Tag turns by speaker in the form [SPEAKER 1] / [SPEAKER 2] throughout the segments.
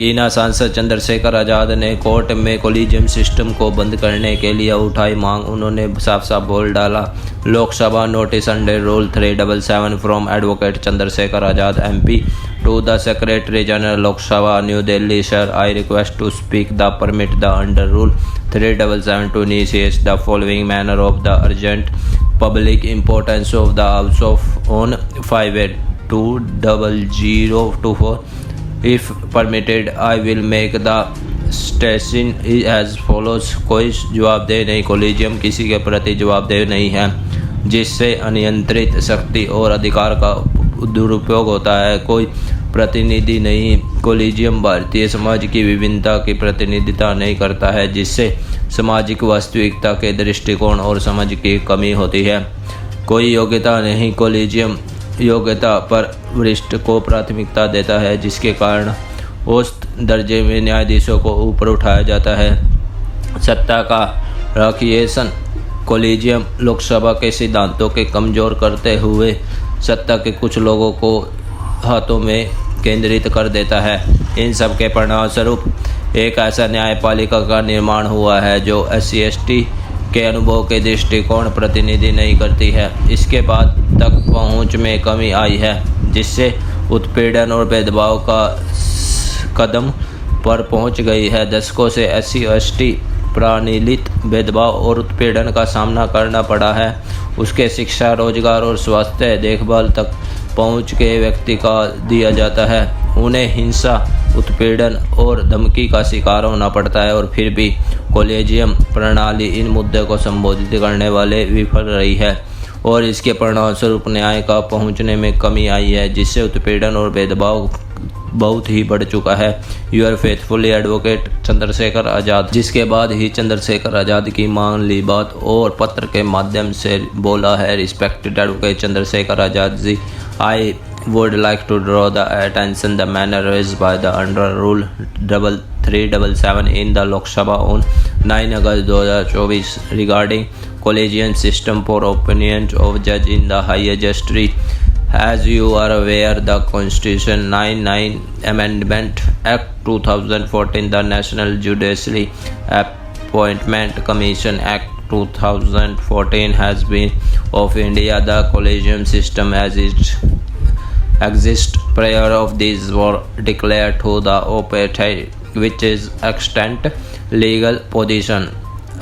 [SPEAKER 1] ईना सांसद चंद्रशेखर आज़ाद ने कोर्ट में कोलिजियम सिस्टम को बंद करने के लिए उठाई मांग। उन्होंने साफ साफ बोल डाला, Lok Sabha notice under rule 377 from advocate Chandrashekhar Azad MP to the secretary general Lok Sabha new Delhi sir, I request to speak the permit the under rule 377 to initiate the following manner of the urgent public importance of the house of on 58200024। If permitted, I will make the statement as follows। कोई जवाबदेह नहीं, collegium किसी के प्रति जवाबदेह नहीं है जिससे अनियंत्रित शक्ति और अधिकार का दुरुपयोग होता है। कोई प्रतिनिधि नहीं, कोलिजियम भारतीय समाज की विभिन्नता की प्रतिनिधित्व नहीं करता है जिससे सामाजिक वास्तविकता के दृष्टिकोण और समझ की कमी होती है। कोई योग्यता नहीं, कोलिजियम योग्यता पर वरिष्ठ को प्राथमिकता देता है जिसके कारण औसत दर्जे में न्यायाधीशों को ऊपर उठाया जाता है। सत्ता का राखिएशन कोलिजियम लोकसभा के सिद्धांतों के कमजोर करते हुए सत्ता के कुछ लोगों को हाथों में केंद्रित कर देता है। इन सब के परिणामस्वरूप एक ऐसा न्यायपालिका का निर्माण हुआ है जो SC/ST के अनुभव के दृष्टिकोण प्रतिनिधि नहीं करती है। इसके बाद तक पहुंच में कमी आई है जिससे उत्पीड़न और भेदभाव का कदम पर पहुंच गई है। दशकों से SC/ST प्राणिलित भेदभाव और उत्पीड़न का सामना करना पड़ा है। उसके शिक्षा, रोजगार और स्वास्थ्य देखभाल तक पहुंच के व्यक्ति का दिया जाता है। उन्हें हिंसा, उत्पीड़न और धमकी का शिकार होना पड़ता है और फिर भी कोलिजियम प्रणाली इन मुद्दों को संबोधित करने वाले विफल रही है और इसके परिणामस्वरूप न्याय का पहुंचने में कमी आई है जिससे उत्पीड़न और भेदभाव बहुत ही बढ़ चुका है। यूर फेथफुली एडवोकेट चंद्रशेखर आज़ाद। जिसके बाद ही चंद्रशेखर आज़ाद की मान ली बात और पत्र के माध्यम से बोला है, respected advocate Chandrashekhar Azad ji, I would like to draw the attention the manner raised by the under rule 377 in the Lok Sabha on 9 August 2024 regarding collegium system for opinions of judge in the higher justice. As you are aware, the Constitution 99 Amendment Act 2014, the National Judiciary Appointment Commission Act 2014 has been of India. The collegium system as it exist prior of these were declared to the operative, which is extant legal position.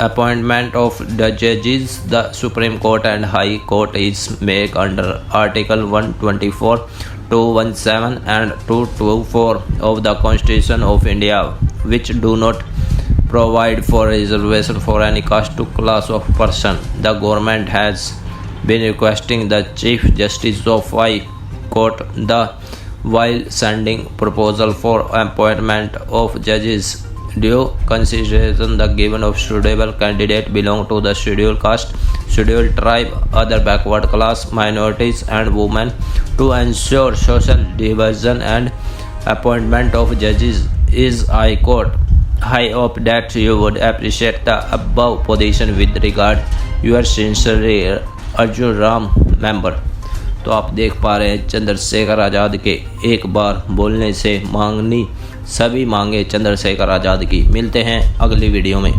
[SPEAKER 1] Appointment of the judges, the Supreme Court and High Court is made under Article 124, 217 and 224 of the Constitution of India, which do not provide for reservation for any caste to class of person. The government has been requesting the Chief Justice of High Court while sending proposal for appointment of judges due consideration the given of suitable candidate belong to the scheduled caste, scheduled tribe, other backward class, minorities and women. To ensure social division and appointment of judges is High Court. I hope that you would appreciate the above position with regard. Your sincerely Arjun Ram, member। तो आप देख पा रहे हैं चंद्रशेखर आज़ाद के एक बार बोलने से मांगनी सभी मांगे चंद्रशेखर आज़ाद की। मिलते हैं अगली वीडियो में।